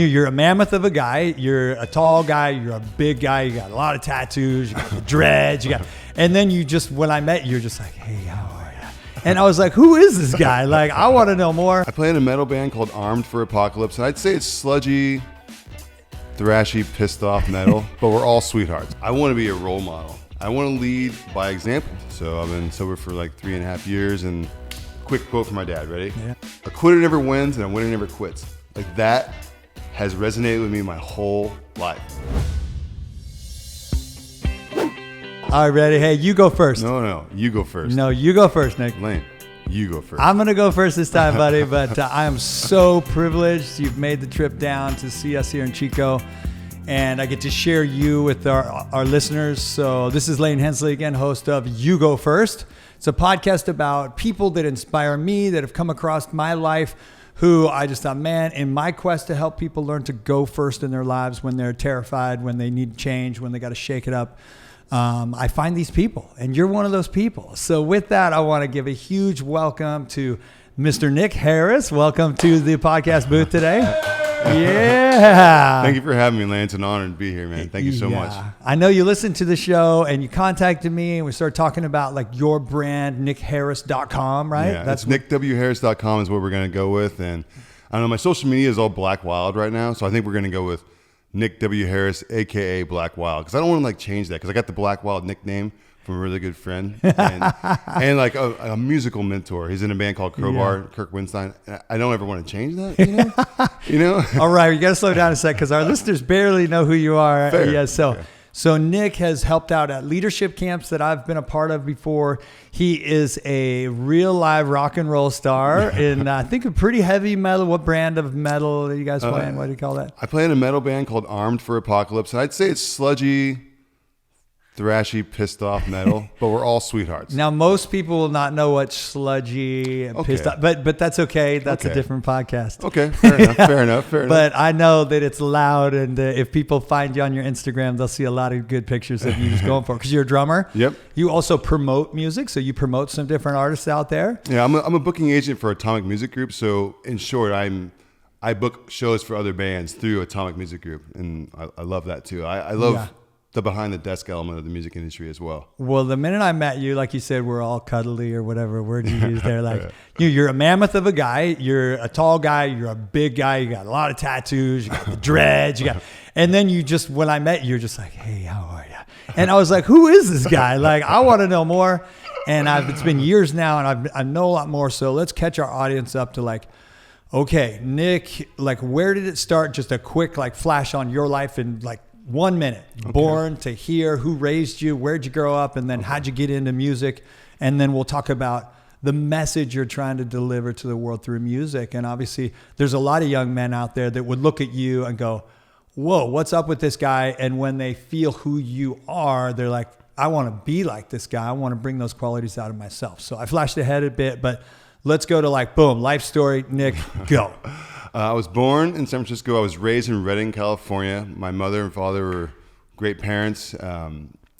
You're a mammoth of a guy. You're a tall guy. You're a big guy. You got a lot of tattoos. You got the dreads. And then when I met you, you're just like, hey, how are you? And I was like, who is this guy? Like, I want to know more. I play in a metal band called Armed for Apocalypse, and I'd say it's sludgy, thrashy, pissed off metal, but we're all sweethearts. I want to be a role model. I want to lead by example. So I've been sober for like 3.5 years, and quick quote from my dad, ready? Yeah. A quitter never wins and a winner never quits. Like that has resonated with me my whole life. All right, ready? Hey, you go first. No, you go first. No, you go first, Nick. Lain, you go first. I'm going to go first this time, buddy, but I am so privileged you've made the trip down to see us here in Chico, and I get to share you with our listeners. So this is Lain Hensley again, host of You Go First. It's a podcast about people that inspire me, that have come across my life, who I just thought, man, in my quest to help people learn to go first in their lives when they're terrified, when they need change, when they got to shake it up, I find these people, and you're one of those people. So with that, I want to give a huge welcome to Mr. Nick Harris. Welcome to the podcast booth today. Yeah. Thank you for having me, Lain. It's an honor to be here, man. Thank you so much. I know you listened to the show and you contacted me and we started talking about like your brand, nickharris.com, right? Yeah, that's nickWharris.com is what we're going to go with. And I don't know, my social media is all Black Wild right now. So I think we're going to go with Nick W. Harris, a.k.a. Black Wild. Because I don't want to like change that because I got the Black Wild nickname from a really good friend and like a musical mentor. He's in a band called Crowbar, Kirk Winstein. I don't ever want to change that, you know? All right, you got to slow down a sec because our listeners barely know who you are. Fair. Yeah, so Nick has helped out at leadership camps that I've been a part of before. He is a real live rock and roll star in, I think, a pretty heavy metal. What brand of metal are you guys playing? What do you call that? I play in a metal band called Armed for Apocalypse. And I'd say it's sludgy, thrashy, pissed off metal, but we're all sweethearts. Now, most people will not know what sludgy and pissed off, but that's okay. That's a different podcast. Okay, fair enough. But I know that it's loud, and if people find you on your Instagram, they'll see a lot of good pictures of you just going for it because you're a drummer. Yep. You also promote music, so you promote some different artists out there. Yeah, I'm a booking agent for Atomic Music Group. So in short, I book shows for other bands through Atomic Music Group, and I love that too. I love the behind the desk element of the music industry as well. Well, the minute I met you, like you said, we're all cuddly or whatever word you use there. Like you're a mammoth of a guy. You're a tall guy. You're a big guy. You got a lot of tattoos. You got the dreads. And then when I met you, you're just like, hey, how are you? And I was like, who is this guy? Like, I want to know more. And it's been years now, and I know a lot more. So let's catch our audience up to like, okay, Nick, like, where did it start? Just a quick like flash on your life in like 1 minute. Okay. Born to here, who raised you, where'd you grow up, and then how'd you get into music? And then we'll talk about the message you're trying to deliver to the world through music. And obviously, there's a lot of young men out there that would look at you and go, whoa, what's up with this guy? And when they feel who you are, they're like, I want to be like this guy. I want to bring those qualities out of myself. So I flashed ahead a bit, but let's go to like, boom, life story. Nick, go. I was born in San Francisco. I was raised in Redding, California. My mother and father were great parents. I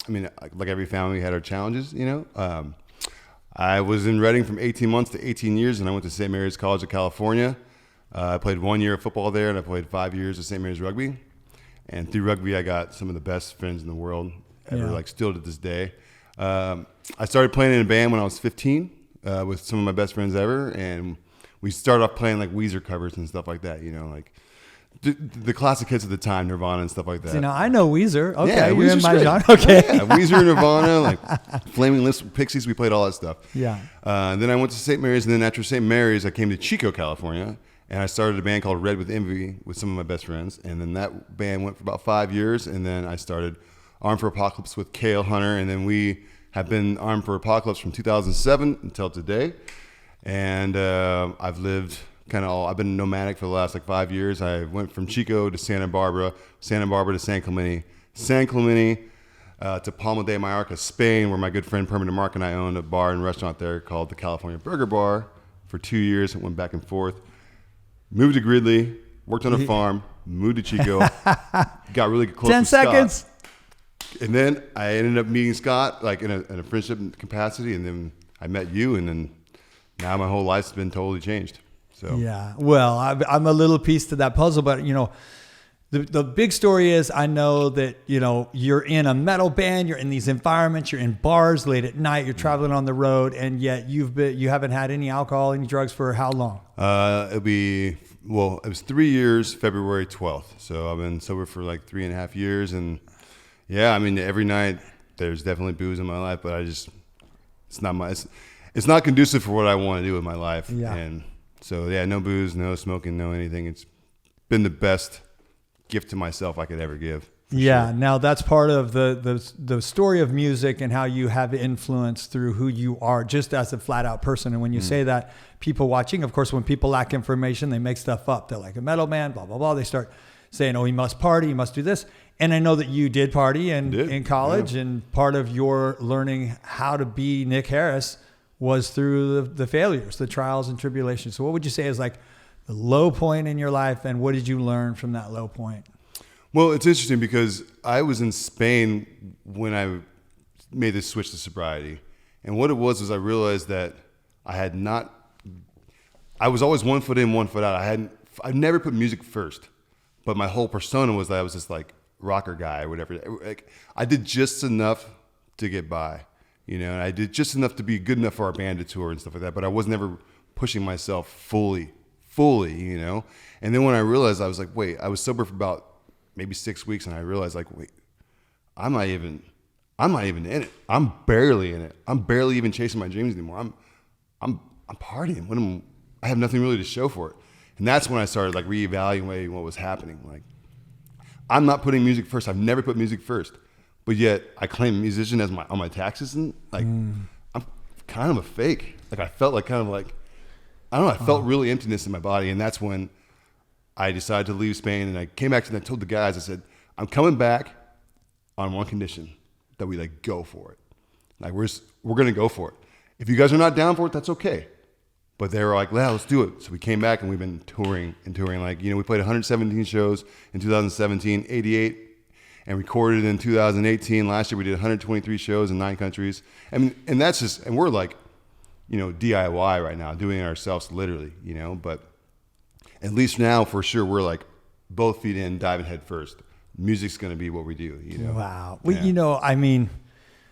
mean, like every family had our challenges, you know. I was in Redding from 18 months to 18 years, and I went to St. Mary's College of California. I played 1 year of football there, and I played 5 years of St. Mary's rugby. And through rugby, I got some of the best friends in the world ever, like still to this day. I started playing in a band when I was 15 with some of my best friends ever, and we started off playing like Weezer covers and stuff like that, you know, like the classic hits of the time, Nirvana and stuff like that. You know, I know Weezer. Okay, yeah, you're in my great. genre. Okay. Yeah, Weezer, Nirvana, like Flaming Lips, Pixies, we played all that stuff. Yeah. And then I went to St. Mary's, and then after St. Mary's, I came to Chico, California, and I started a band called Red with Envy with some of my best friends. And then that band went for about 5 years, and then I started Armed for Apocalypse with Cale Hunter, and then we have been Armed for Apocalypse from 2007 until today. And I've lived I've been nomadic for the last like 5 years. I went from Chico to Santa Barbara to San Clemente to Palma de Mallorca, Spain, where my good friend Permanent Mark and I owned a bar and restaurant there called the California Burger Bar for 2 years. It went back and forth. Moved to Gridley, worked on a farm, moved to Chico, got really close 10 to Scott. seconds. And then I ended up meeting Scott like in a friendship capacity, and then I met you, and then now my whole life's been totally changed. So yeah, well, I'm a little piece to that puzzle, but the big story is I know that, you're in a metal band, you're in these environments, you're in bars late at night, you're traveling on the road, and yet you haven't had any alcohol, any drugs for how long? it was 3 years, February 12th. So I've been sober for like 3.5 years. And yeah, I mean, every night there's definitely booze in my life, but it's not conducive for what I want to do with my life. Yeah. And so, yeah, no booze, no smoking, no anything. It's been the best gift to myself I could ever give. Yeah. Sure. Now that's part of the story of music and how you have influence through who you are just as a flat out person. And when you say that, people watching, of course, when people lack information, they make stuff up. They're like a metal band, blah, blah, blah. They start saying, oh, he must party, he must do this. And I know that you did party in college, and part of your learning how to be Nick Harris was through the failures, the trials and tribulations. So what would you say is like the low point in your life, and what did you learn from that low point? Well, it's interesting because I was in Spain when I made this switch to sobriety. And what it was I realized that I was always 1 foot in, 1 foot out. I never put music first, but my whole persona was that I was this like rocker guy or whatever. Like, I did just enough to get by, and I did just enough to be good enough for our band to tour and stuff like that. But I was never pushing myself fully, And then when I realized, I was like, wait, I was sober for about maybe 6 weeks, and I realized, like, wait, I'm not even in it. I'm barely in it. I'm barely even chasing my dreams anymore. I'm partying. I have nothing really to show for it. And that's when I started like reevaluating what was happening. Like, I'm not putting music first. I've never put music first, but yet I claim musician as on my taxes, and like I'm kind of a fake. Like I felt like I don't know. I felt really emptiness in my body, and that's when I decided to leave Spain. And I came back and I told the guys, I said, I'm coming back on one condition, that we like go for it. Like we're gonna go for it. If you guys are not down for it, that's okay. But they were like, yeah, let's do it. So we came back and we've been touring. Like, we played 117 shows in 2017, 88, and recorded in 2018. Last year we did 123 shows in 9 countries. And that's just, and we're like, DIY right now, doing it ourselves literally, but at least now for sure, we're like both feet in, diving head first. Music's going to be what we do, Wow. Yeah. Well,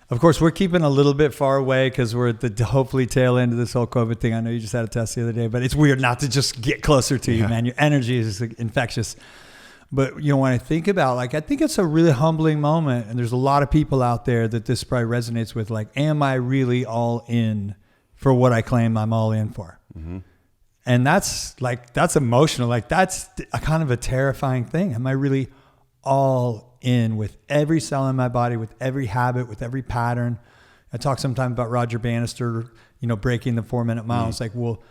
of course, we're keeping a little bit far away because we're at the hopefully tail end of this whole COVID thing. I know you just had a test the other day, but it's weird not to just get closer to you, man. Your energy is infectious. But, when I think about, I think it's a really humbling moment. And there's a lot of people out there that this probably resonates with. Like, am I really all in for what I claim I'm all in for? Mm-hmm. And that's emotional. Like, that's a kind of a terrifying thing. Am I really all in with every cell in my body, with every habit, with every pattern? I talk sometimes about Roger Bannister, breaking the 4-minute mile. It's like, well,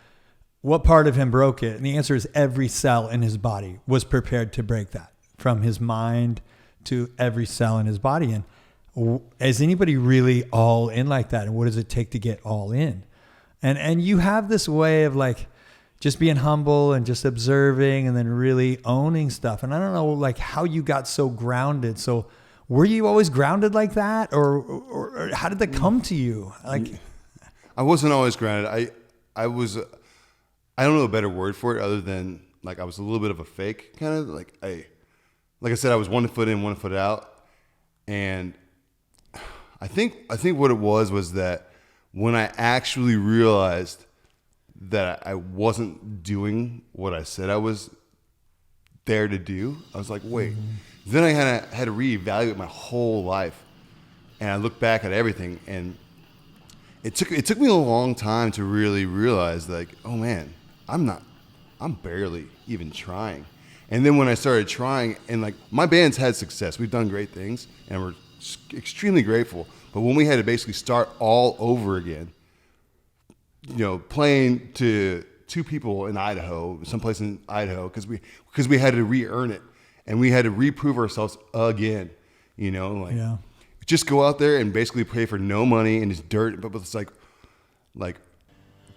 what part of him broke it? And the answer is every cell in his body was prepared to break that, from his mind to every cell in his body. And is anybody really all in like that? And what does it take to get all in? And you have this way of like just being humble and just observing and then really owning stuff. And I don't know like how you got so grounded. So were you always grounded like that, or how did that come to you? Like, I wasn't always grounded. I was, I don't know a better word for it other than like I was a little bit of a fake kind of like I said, I was 1 foot in, 1 foot out. And I think what it was that when I actually realized that I wasn't doing what I said I was there to do, I was like, wait. Mm-hmm. Then I had to reevaluate my whole life, and I looked back at everything, and it took me a long time to really realize, like, oh man, I'm barely even trying. And then when I started trying, and like my band's had success, we've done great things, and we're extremely grateful. But when we had to basically start all over again, playing to 2 people in Idaho, someplace in Idaho, because we had to re-earn it, and we had to reprove ourselves again. Just go out there and basically play for no money and just dirt. But it's like,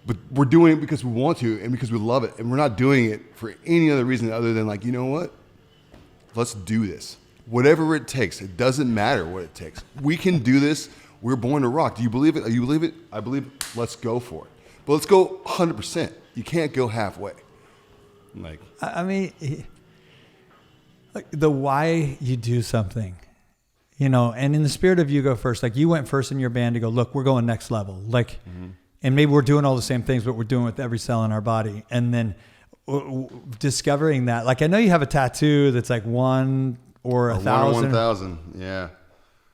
but we're doing it because we want to and because we love it, and we're not doing it for any other reason other than like, you know what? Let's do this. Whatever it takes. It doesn't matter what it takes. We can do this. We're born to rock. Do you believe it? You believe it? I believe it. Let's go for it. But let's go 100%. You can't go halfway. Like, I mean, like the why you do something, you know, and in the spirit of you go first, like you went first in your band to go, look, we're going next level. Like, and maybe we're doing all the same things, but we're doing it with every cell in our body. And then discovering that, like, I know you have a tattoo that's like 1 or 1,000. 1,000. Yeah.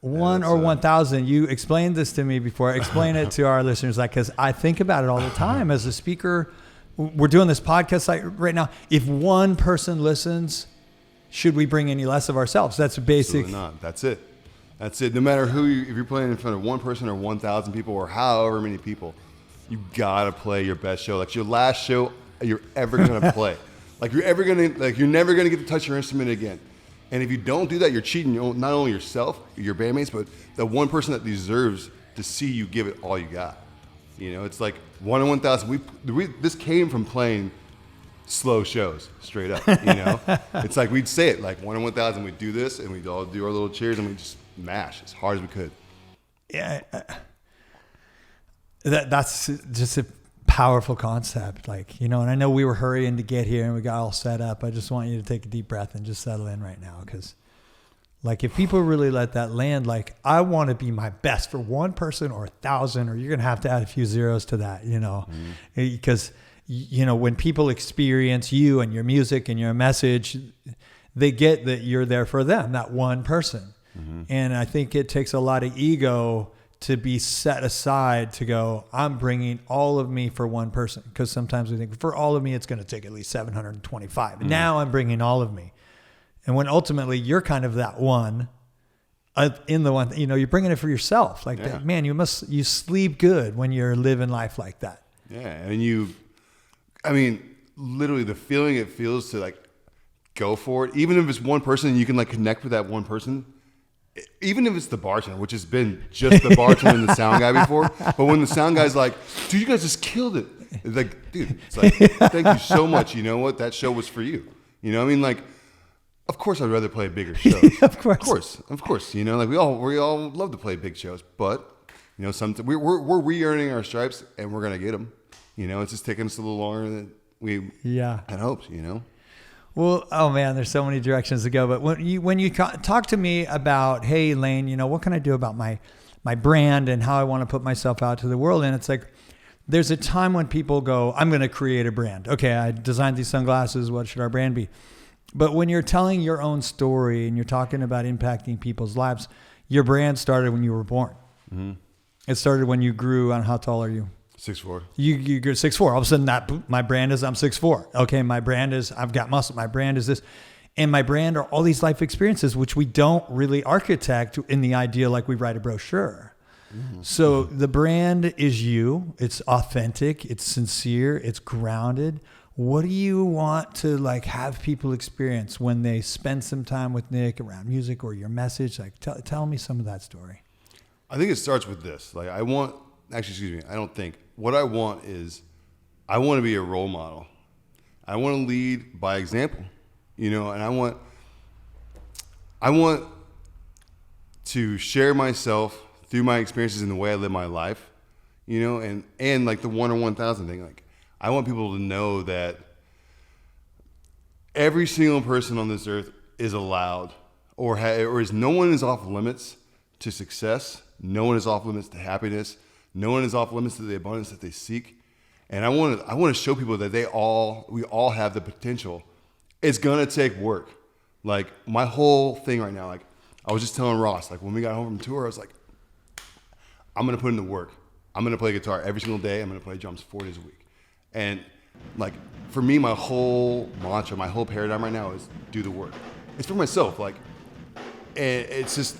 1 or 1,000. You explained this to me before. Explain it to our listeners, like, because I think about it all the time as a speaker. We're doing this podcast like right now. If one person listens, should we bring any less of ourselves? That's basic. Absolutely not. That's it. That's it. No matter who, if you're playing in front of one person or 1,000 people or however many people, you gotta play your best show. Like your last show you're ever gonna play. Like you're never gonna get to touch your instrument again. And if you don't do that, you're cheating not only yourself, your bandmates, but the one person that deserves to see you give it all you got. You know, it's like 1 in 1,000. This came from playing slow shows, straight up. You know, it's like we'd say it like 1 in 1,000. We'd do this, and we'd all do our little cheers, and we'd just mash as hard as we could. Yeah, that's just a powerful concept. Like, you know, and I know we were hurrying to get here and we got all set up. I just want you to take a deep breath and just settle in right now. Because like, if people really let that land, like, I want to be my best for one person or 1,000, or you're going to add a few zeros to that, you know, because, you know, when people experience you and your music and your message, they get that you're there for them, that one person. And I think it takes a lot of ego to be set aside to go, I'm bringing all of me for one person. Because sometimes we think for all of me, it's going to take at least 725. Now I'm bringing all of me. And when ultimately you're kind of that one in the one, you know, you're bringing it for yourself. Like, that, man, you sleep good when you're living life like that. Yeah. And literally the feeling it feels to like go for it, even if it's one person and you can like connect with that one person. Even if it's the bartender, which has been just the bartender and the sound guy before, but when the sound guy's like, dude, you guys just killed it. It's like, dude, it's like, thank you so much. You know what? That show was for you. You know what I mean? Like, of course I'd rather play bigger shows. Of course. You know, like we all love to play big shows, but you know, we're re-earning our stripes and we're going to get them. You know, it's just taking us a little longer than we had hoped, you know? Well, oh man, there's so many directions to go. But when you talk to me about, hey, Lain, you know, what can I do about my brand and how I want to put myself out to the world? And it's like, there's a time when people go, I'm going to create a brand. Okay, I designed these sunglasses. What should our brand be? But when you're telling your own story and you're talking about impacting people's lives, your brand started when you were born. It started when you grew. On how tall are you? 6'4". You get 6'4". All of a sudden, my brand is I'm 6'4". Okay, my brand is I've got muscle. My brand is this, and my brand are all these life experiences which we don't really architect in the idea like we write a brochure. So the brand is you. It's authentic. It's sincere. It's grounded. What do you want to like have people experience when they spend some time with Nick around music or your message? Like, tell me some of that story. I think it starts with this. Like, I want is I want to be a role model. I want to lead by example, you know, and I want to share myself through my experiences in the way I live my life, you know, and like the 1 in 1,000 thing. Like, I want people to know that every single person on this earth is allowed or is no one is off limits to success. No one is off limits to happiness. No one is off limits to the abundance that they seek. And I want to show people that we all have the potential. It's going to take work. Like, my whole thing right now, like, I was just telling Ross, like, when we got home from tour, I was like, I'm going to put in the work. I'm going to play guitar every single day. I'm going to play drums 4 days a week. And like, for me, my whole mantra, my whole paradigm right now is do the work. It's for myself. Like, and it's just,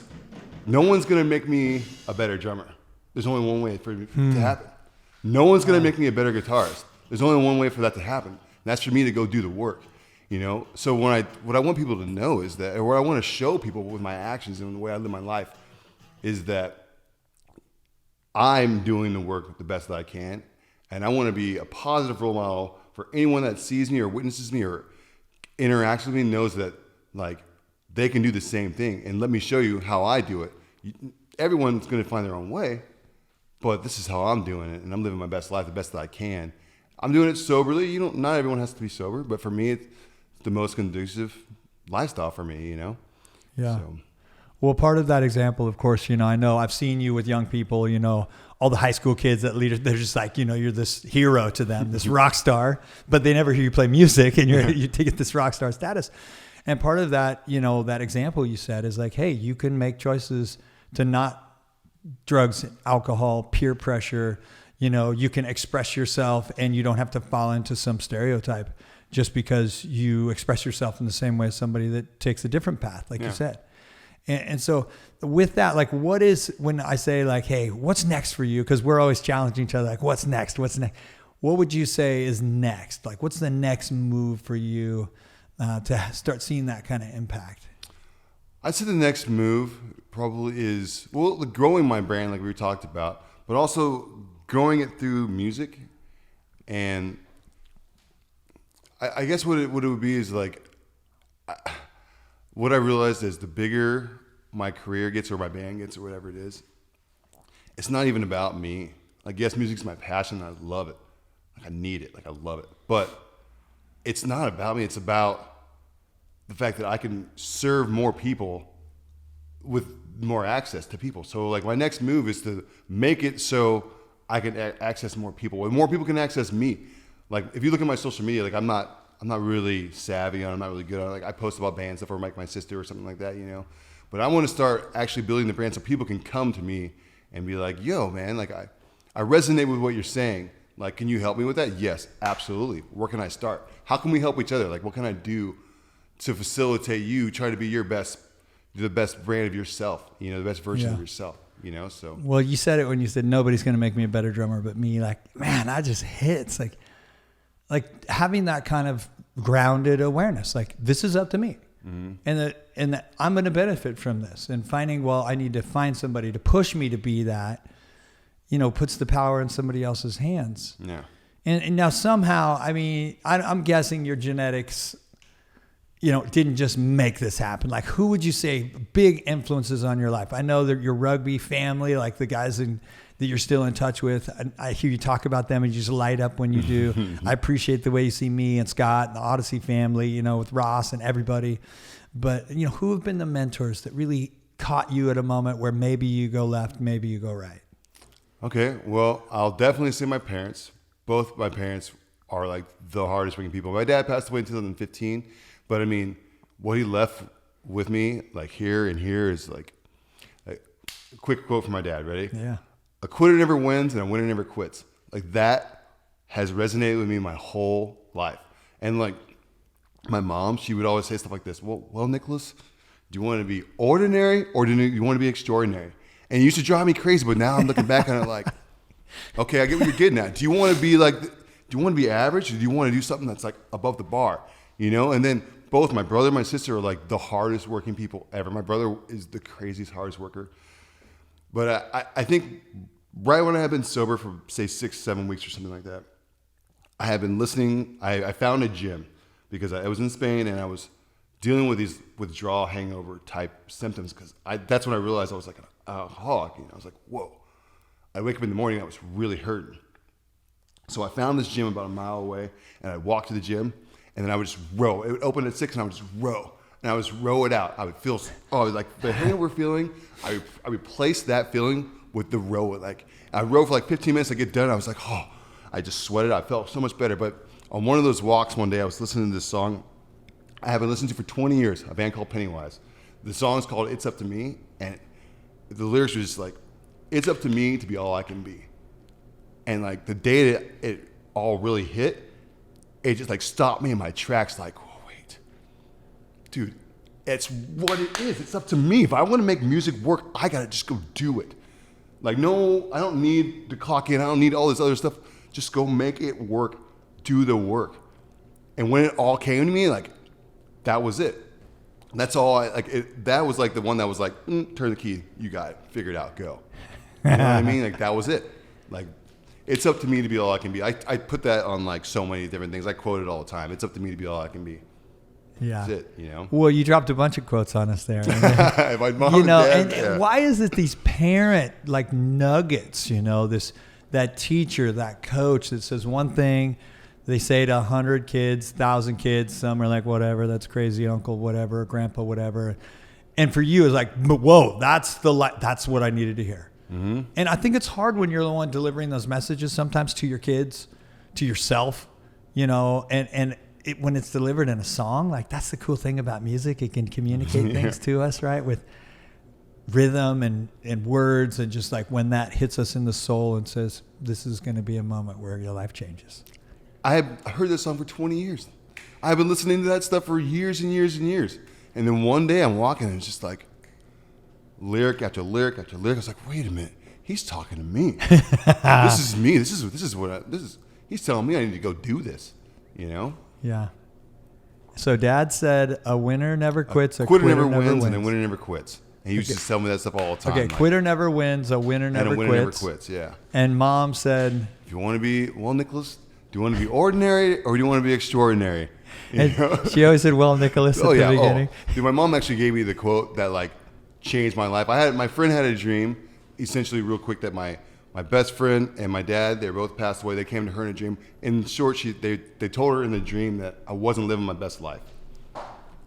no one's going to make me a better drummer. There's only one way for it to happen. No one's going to make me a better guitarist. There's only one way for that to happen. And that's for me to go do the work, you know? So what I want people to know is that, or what I want to show people with my actions and the way I live my life is that I'm doing the work the best that I can. And I want to be a positive role model for anyone that sees me or witnesses me or interacts with me, knows that like they can do the same thing. And let me show you how I do it. Everyone's going to find their own way. But this is how I'm doing it, and I'm living my best life the best that I can. I'm doing it soberly. Not everyone has to be sober, but for me, it's the most conducive lifestyle for me, Yeah. So. Well, part of that example, of course, I know I've seen you with young people, all the high school kids that they're just like, you're this hero to them, this rock star, but they never hear you play music and you get this rock star status. And part of that, that example you said is like, hey, you can make choices to not drugs, alcohol, peer pressure. You can express yourself and you don't have to fall into some stereotype just because you express yourself in the same way as somebody that takes a different path, like you said. And so with that, like, what is, when I say like, hey, what's next for you? Because we're always challenging each other, like, what's next? What's next? What would you say is next? Like, what's the next move for you to start seeing that kind of impact? I'd say the next move probably is, growing my brand like we talked about, but also growing it through music. And I guess what it would be is like, what I realized is the bigger my career gets or my band gets or whatever it is, it's not even about me. Like, yes, music's my passion. I love it. Like, I need it. Like, I love it. But it's not about me. It's about the fact that I can serve more people with more access to people. So, like, my next move is to make it so I can access more people. And more people can access me. Like, if you look at my social media, like, I'm not really savvy on it. I'm not really good on it. Like, I post about band stuff or like my sister or something like that, But I want to start actually building the brand so people can come to me and be like, yo, man, like I resonate with what you're saying. Like, can you help me with that? Yes, absolutely. Where can I start? How can we help each other? Like, what can I do to facilitate you try to be the best brand of yourself, the best version of yourself, so. Well, you said it when you said nobody's going to make me a better drummer but me. Like, man, that just hits. Like having that kind of grounded awareness, like, this is up to me. Mm-hmm. And that I'm going to benefit from this, and finding, I need to find somebody to push me to be that, puts the power in somebody else's hands. Yeah. And now somehow, I mean, I'm guessing your genetics, didn't just make this happen. Like, who would you say big influences on your life? I know that your rugby family, like the guys that you're still in touch with, I hear you talk about them and you just light up when you do. I appreciate the way you see me and Scott and the Odyssey family, with Ross and everybody. But, who have been the mentors that really caught you at a moment where maybe you go left, maybe you go right? Okay, well, I'll definitely say my parents. Both my parents are like the hardest working people. My dad passed away in 2015, but I mean, what he left with me, like here and here, is like a quick quote from my dad. Ready? Yeah. A quitter never wins and a winner never quits. Like, that has resonated with me my whole life. And like my mom, she would always say stuff like this. Well, Nicholas, do you want to be ordinary or do you want to be extraordinary? And it used to drive me crazy, but now I'm looking back on it like, okay, I get what you're getting at. Do you want to be average, or do you want to do something that's like above the bar? And then both my brother and my sister are like the hardest working people ever. My brother is the craziest, hardest worker. But I think right when I had been sober for, say, 6-7 weeks or something like that, I had been listening. I found a gym because I was in Spain and I was dealing with these withdrawal hangover type symptoms, because that's when I realized I was like an alcoholic. I was like, whoa. I wake up in the morning and I was really hurting. So I found this gym about a mile away, and I'd walk to the gym, and then I would just row. It would open at 6 and I would just row. And I would just row it out. I would feel, like the hangover feeling, I replaced that feeling with the row. Like, I rowed for like 15 minutes, I get done, I was like, I just sweated. I felt so much better. But on one of those walks one day, I was listening to this song I haven't listened to for 20 years, a band called Pennywise. The song's called It's Up to Me, and the lyrics were just like, it's up to me to be all I can be. And like the day that it all really hit, it just like stopped me in my tracks, like, wait, dude, it's what it is. It's up to me. If I want to make music work, I got to just go do it. Like, no, I don't need to clock in. I don't need all this other stuff. Just go make it work. Do the work. And when it all came to me, like, that was it. That's all that was like the one that was like, turn the key. You got it. Figure it out. Go. You know what I mean? Like, that was it. Like, it's up to me to be all I can be. I put that on like so many different things. I quote it all the time. It's up to me to be all I can be. Yeah. That's it, Well, you dropped a bunch of quotes on us there. My mom and dad, and why is it these parent like nuggets, this that teacher, that coach that says one thing, they say to 100 kids, 1,000 kids, some are like, whatever, that's crazy, uncle, whatever, grandpa, whatever. And for you, it's like, whoa, that's what I needed to hear. Mm-hmm. And I think it's hard when you're the one delivering those messages sometimes to your kids, to yourself, and when it's delivered in a song, like that's the cool thing about music. It can communicate things to us, right? With rhythm and words, and just like when that hits us in the soul and says, this is going to be a moment where your life changes. I heard this song for 20 years. I've been listening to that stuff for years and years and years. And then one day I'm walking and it's just like lyric after lyric after lyric. I was like, wait a minute, he's talking to me. This is me. This is. He's telling me I need to go do this. Yeah. So Dad said, a winner never quits. A quitter never wins, and a winner never quits. And he used to tell me that stuff all the time. Okay, quitter never wins, a winner never quits. And a winner never quits, yeah. And Mom said, if you want to be, Nicholas, do you want to be ordinary or do you want to be extraordinary? She always said, Nicholas, at the beginning. Dude, my mom actually gave me the quote that like changed my life. My friend had a dream, essentially real quick, that my best friend and my dad, they both passed away. They came to her in a dream. In short, they told her in the dream that I wasn't living my best life.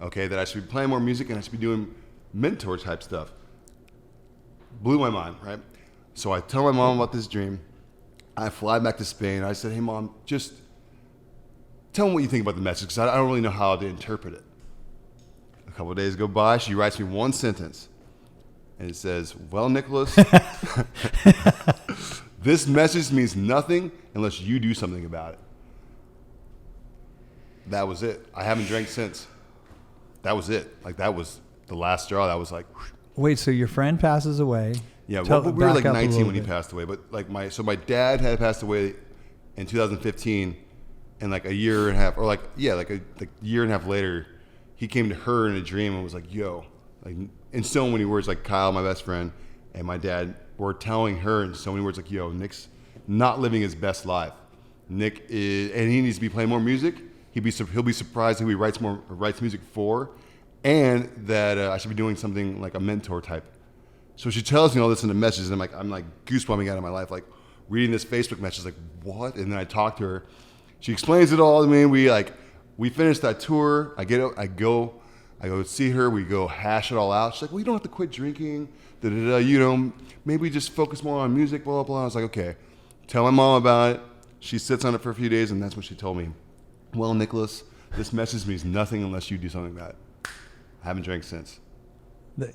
Okay, that I should be playing more music and I should be doing mentor type stuff. Blew my mind, right? So I tell my mom about this dream. I fly back to Spain. I said, hey, Mom, just tell me what you think about the message, because I don't really know how to interpret it. A couple of days go by. She writes me one sentence. And it says, well, Nicholas, this message means nothing unless you do something about it. That was it. I haven't drank since. That was it. Like, that was the last straw. That was like... Wait, so your friend passes away. Yeah, we were like 19 when he passed away. But like my dad had passed away in 2015, and like a year and a half, or like a year and a half later, he came to her in a dream and was like, "Yo," like in so many words, like Kyle, my best friend, and my dad were telling her in so many words, like, "Yo, Nick's not living his best life. Nick is, and he needs to be playing more music. He'll be surprised who he writes music for, and that I should be doing something like a mentor type." So she tells me all this in a message, and I'm like goosebumping out of my life, like reading this Facebook message, like, what? And then I talk to her. She explains it all to me. We finished that tour. I go see her. We go hash it all out. She's like, well, you don't have to quit drinking. Maybe just focus more on music, blah, blah, blah. I was like, okay. Tell my mom about it. She sits on it for a few days, and that's when she told me, well, Nicholas, this message means nothing unless you do something about it. I haven't drank since.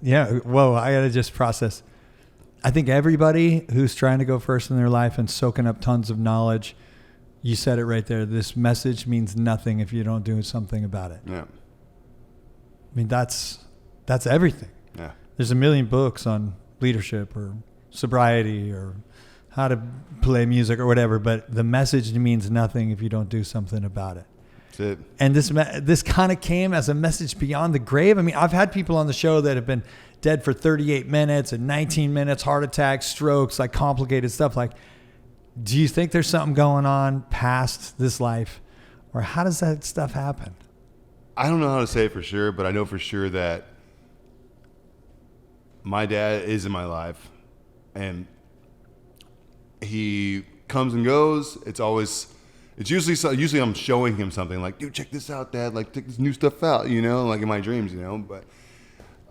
Yeah. Whoa. I got to just process. I think everybody who's trying to go first in their life and soaking up tons of knowledge, you said it right there. This message means nothing if you don't do something about it. Yeah. I mean, that's everything. Yeah. There's a million books on leadership or sobriety or how to play music or whatever, but the message means nothing if you don't do something about it. That's it. And this kind of came as a message beyond the grave. I mean, I've had people on the show that have been dead for 38 minutes and 19 minutes, heart attacks, strokes, like complicated stuff. Like, do you think there's something going on past this life, or how does that stuff happen? I don't know how to say it for sure, but I know for sure that my dad is in my life, and he comes and goes. It's usually I'm showing him something like, dude, check this out, Dad. Like, check this new stuff out, like in my dreams, But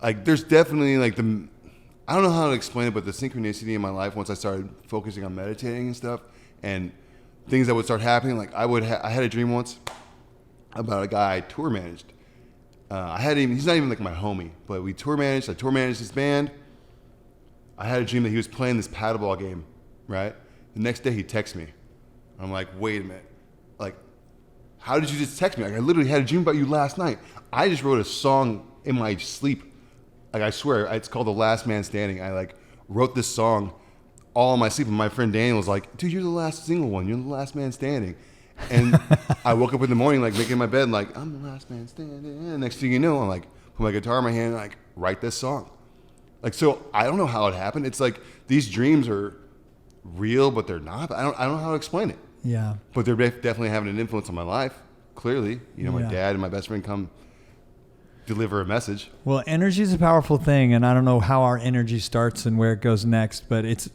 like, there's definitely like I don't know how to explain it, but the synchronicity in my life once I started focusing on meditating and stuff, and things that would start happening. Like I had a dream once about a guy I tour managed. He's not even like my homie, but I tour managed this band. I had a dream that he was playing this paddleball game, right? The next day he texts me. I'm like, wait a minute. Like, how did you just text me? Like, I literally had a dream about you last night. I just wrote a song in my sleep. Like, I swear, it's called The Last Man Standing. I like wrote this song all in my sleep. And my friend Daniel was like, dude, you're the last single one. You're the last man standing. And I woke up in the morning, like making my bed, like, I'm the last man standing. And next thing you know, I'm like, put my guitar in my hand and like write this song. Like, so I don't know how it happened. It's like these dreams are real, but they're not. I don't know how to explain it. Yeah. But they're definitely having an influence on my life. Clearly, my dad and my best friend come. deliver a message. Well, energy is a powerful thing, and I don't know how our energy starts and where it goes next, but it's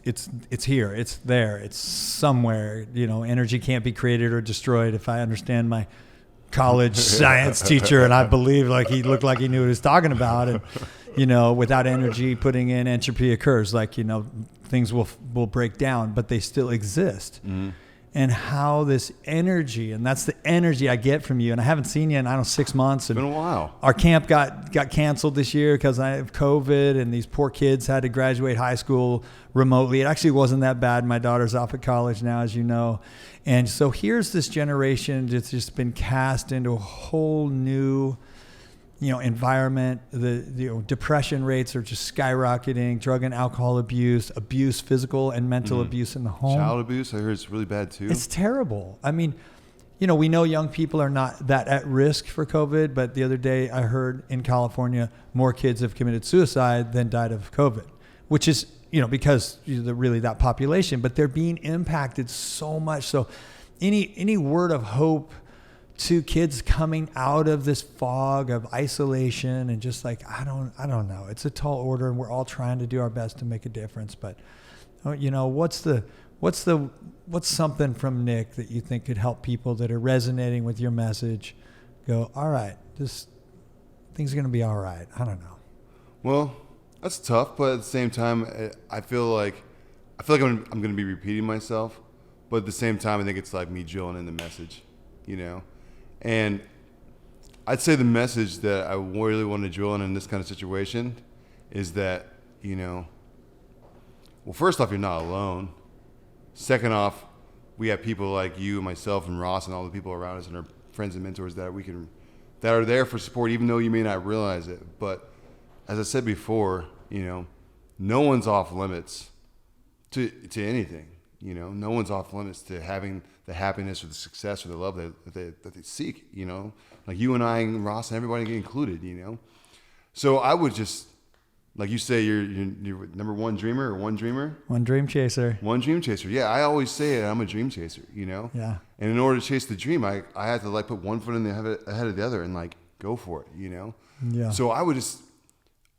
here, it's there, it's somewhere. Energy can't be created or destroyed. If I understand my college science teacher, and I believe like he looked like he knew what he was talking about, and without energy putting in, entropy occurs. Like things will break down, but they still exist. Mm-hmm. And how this energy, and that's the energy I get from you. And I haven't seen you in, 6 months. And it's been a while. Our camp got canceled this year because I have COVID, and these poor kids had to graduate high school remotely. It actually wasn't that bad. My daughter's off at college now, as you know. And so here's this generation that's just been cast into a whole new environment. The depression rates are just skyrocketing, drug and alcohol abuse, physical and mental abuse in the home. Child abuse, I heard it's really bad too. It's terrible. I mean, we know young people are not that at risk for COVID, but the other day I heard in California more kids have committed suicide than died of COVID, which is, because they're really that population, but they're being impacted so much. So any word of hope to kids coming out of this fog of isolation and just like, I don't know. It's a tall order, and we're all trying to do our best to make a difference. But, what's something from Nick that you think could help people that are resonating with your message go, all right, things are going to be all right. I don't know. Well, that's tough, but at the same time, I feel like I'm going to be repeating myself, but at the same time, I think it's like me drilling in the message, And I'd say the message that I really want to drill in this kind of situation is that, well, first off, you're not alone. Second off, we have people like you, myself, and Ross, and all the people around us, and our friends and mentors that are there for support, even though you may not realize it. But as I said before, no one's off limits to anything. No one's off limits to having the happiness or the success or the love that they seek, like you and I and Ross and everybody get included, So I would just, like you say, you're number one dreamer or one dreamer? One dream chaser. One dream chaser. Yeah, I always say it. I'm a dream chaser, Yeah. And in order to chase the dream, I had to put one foot ahead of the other and go for it, Yeah. So I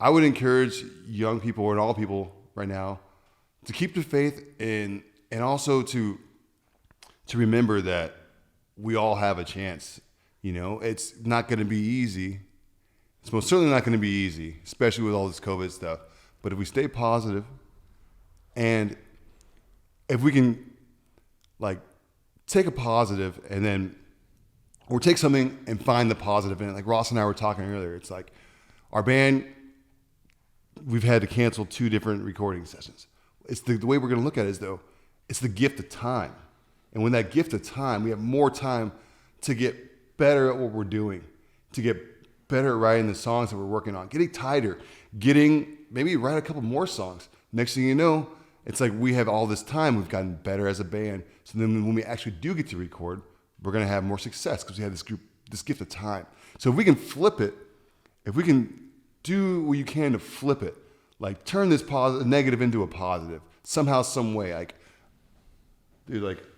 would encourage young people and all people right now to keep the faith and also to remember that we all have a chance. It's not going to be easy. It's most certainly not going to be easy, especially with all this COVID stuff. But if we stay positive, and if we can take a positive or take something and find the positive in it, like Ross and I were talking earlier, it's like our band, we've had to cancel 2 different recording sessions. It's the way we're going to look at it is, though, it's the gift of time. And when that gift of time, we have more time to get better at what we're doing, to get better at writing the songs that we're working on, getting tighter, maybe write a couple more songs. Next thing you know, it's like we have all this time. We've gotten better as a band. So then when we actually do get to record, we're going to have more success because we have this gift of time. So if we can flip it, if we can do what you can to flip it, turn this negative into a positive, somehow, some way,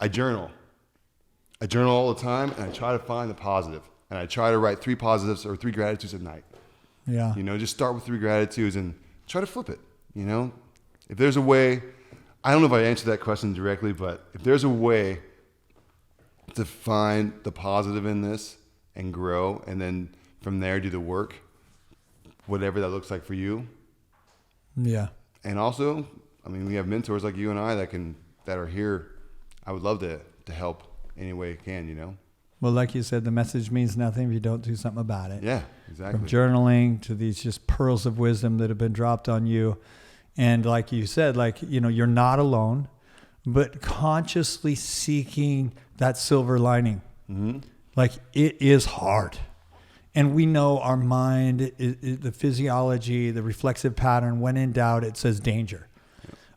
I journal. I journal all the time, and I try to find the positive. And I try to write 3 positives or 3 gratitudes at night. Yeah. Just start with 3 gratitudes and try to flip it. If there's a way, I don't know if I answered that question directly, but if there's a way to find the positive in this and grow, and then from there do the work, whatever that looks like for you. Yeah. And also, we have mentors like you and I that are here. I would love to help any way I can, Well, like you said, the message means nothing if you don't do something about it. Yeah, exactly. From journaling to these just pearls of wisdom that have been dropped on you. And like you said, you're not alone, but consciously seeking that silver lining. Mm-hmm. It is hard. And we know our mind, the physiology, the reflexive pattern, when in doubt, it says danger.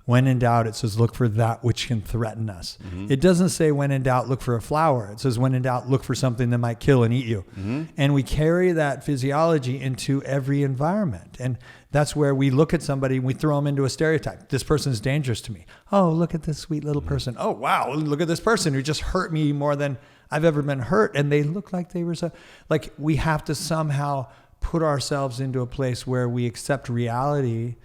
When in doubt, it says, look for that which can threaten us. Mm-hmm. It doesn't say, when in doubt, look for a flower. It says, when in doubt, look for something that might kill and eat you. Mm-hmm. And we carry that physiology into every environment. And that's where we look at somebody and we throw them into a stereotype. This person's dangerous to me. Oh, look at this sweet little person. Oh, wow, look at this person who just hurt me more than I've ever been hurt. And they look like they were so... we have to somehow put ourselves into a place where we accept reality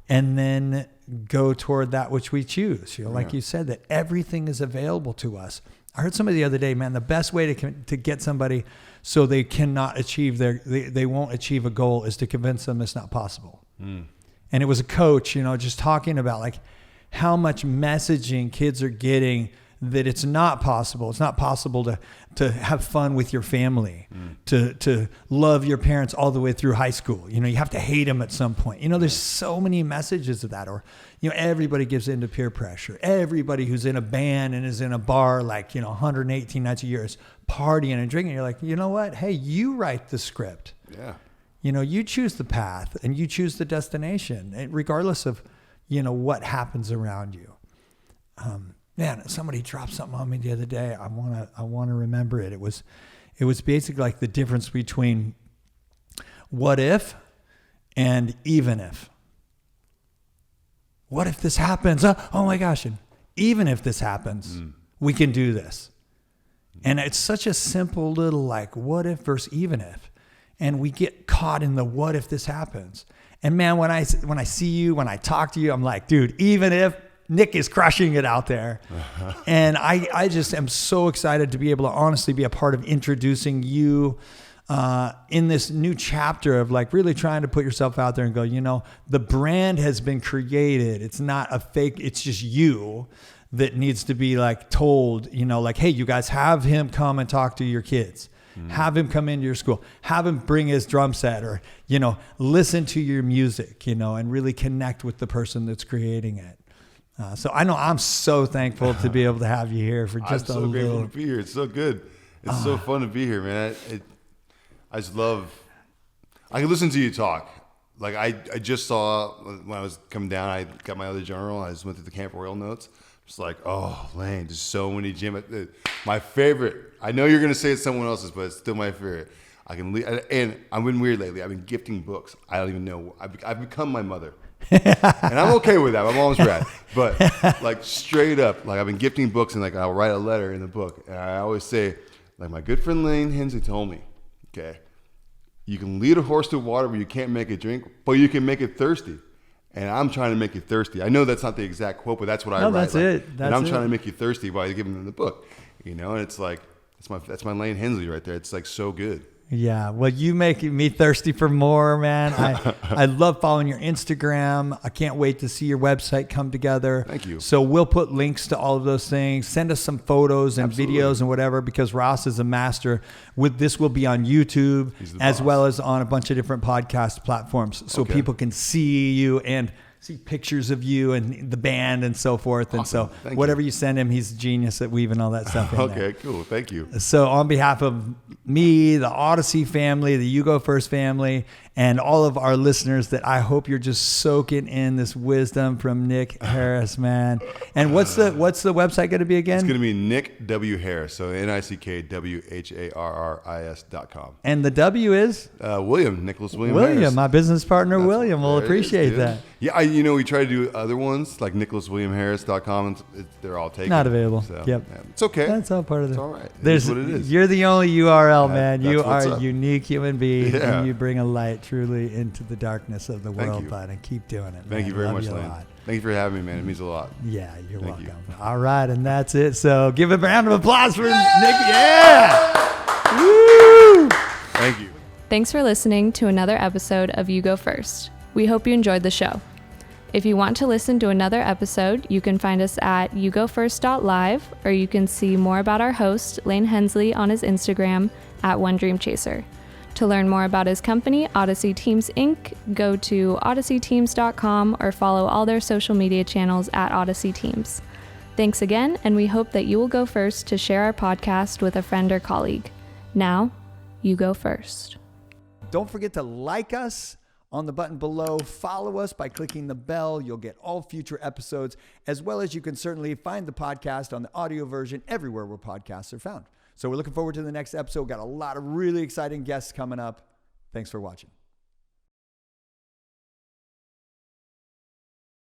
and then go toward that which we choose. Like you said, that everything is available to us. I heard somebody the other day, man, the best way to get somebody so they cannot achieve they won't achieve a goal is to convince them it's not possible. And it was a coach, just talking about like how much messaging kids are getting that it's not possible. It's not possible to have fun with your family, to love your parents all the way through high school. You have to hate them at some point. There's so many messages of that. Or, everybody gives in to peer pressure. Everybody who's in a band and is in a bar, 118 nights a year is partying and drinking. You're like, you know what? Hey, you write the script. Yeah. You choose the path and you choose the destination, regardless of, what happens around you. Man, somebody dropped something on me the other day. I want to remember it. It was basically like the difference between what if and even if. What if this happens? Oh my gosh. And even if this happens, we can do this. And it's such a simple little what if versus even if. And we get caught in the what if this happens. And man, when I see you, when I talk to you, I'm like, dude, even if Nick is crushing it out there. And I just am so excited to be able to honestly be a part of introducing you in this new chapter of really trying to put yourself out there and go, the brand has been created. It's not a fake, it's just you that needs to be told, hey, you guys have him come and talk to your kids. Have him come into your school, have him bring his drum set or, listen to your music, and really connect with the person that's creating it. So I know I'm so thankful to be able to have you here for just I'm so grateful to be here. It's so good. It's so fun to be here, man. I just love, I can listen to you talk. I just saw when I was coming down, I got my other journal. I just went through the Camp Royal notes. Just Lain, there's so many my favorite, I know you're going to say it's someone else's, but it's still my favorite. And I've been weird lately. I've been gifting books. I don't even know. I've become my mother. And I'm okay with that. My mom's rad. But straight up, I've been gifting books and I'll write a letter in the book. And I always say, my good friend Lain Hensley told me, okay, you can lead a horse to water where you can't make it drink, but you can make it thirsty. And I'm trying to make you thirsty. I know that's not the exact quote, but that's what I write. That's it. And I'm trying to make you thirsty by giving them the book. And it's that's my Lain Hensley right there. It's so good. Yeah, well, you make me thirsty for more, man. I love following your Instagram. I can't wait to see your website come together. Thank you. So we'll put links to all of those things. Send us some photos and videos and whatever, because Ross is a master. This will be on YouTube as well as on a bunch of different podcast platforms, so people can see you and see pictures of you and the band and so forth. And so whatever you send him, he's a genius at weaving all that stuff in there. Okay, cool. Thank you. So on behalf of me, the Odyssey family, the You Go First family, and all of our listeners, that I hope you're just soaking in this wisdom from Nick Harris, man. And what's the website going to be again? It's going to be Nick W. Harris. So NickWharris.com. And the W is? William, Nicholas William Harris. My business partner, William, will appreciate that. Yeah, we try to do other ones like NicholasWilliamHarris.com. And they're all taken. Not available. So, yep. Yeah, it's okay. That's all part of it. It's all right. It's what it is. You're the only URL, man. You are a up. unique human being, and you bring a light truly into the darkness of the world, bud, and keep doing it, man. Thank you very much, Lain. Thank you for having me, man. It means a lot. Yeah, you're welcome. All right, and that's it. So give a round of applause for Nick. Yeah! Woo! Thank you. Thanks for listening to another episode of You Go First. We hope you enjoyed the show. If you want to listen to another episode, you can find us at yougofirst.live, or you can see more about our host, Lain Hensley, on his Instagram at OneDreamChaser. To learn more about his company, Odyssey Teams Inc., go to odysseyteams.com or follow all their social media channels at Odyssey Teams. Thanks again, and we hope that you will go first to share our podcast with a friend or colleague. Now, you go first. Don't forget to like us on the button below. Follow us by clicking the bell. You'll get all future episodes, as well as you can certainly find the podcast on the audio version everywhere where podcasts are found. So we're looking forward to the next episode. Got a lot of really exciting guests coming up. Thanks for watching.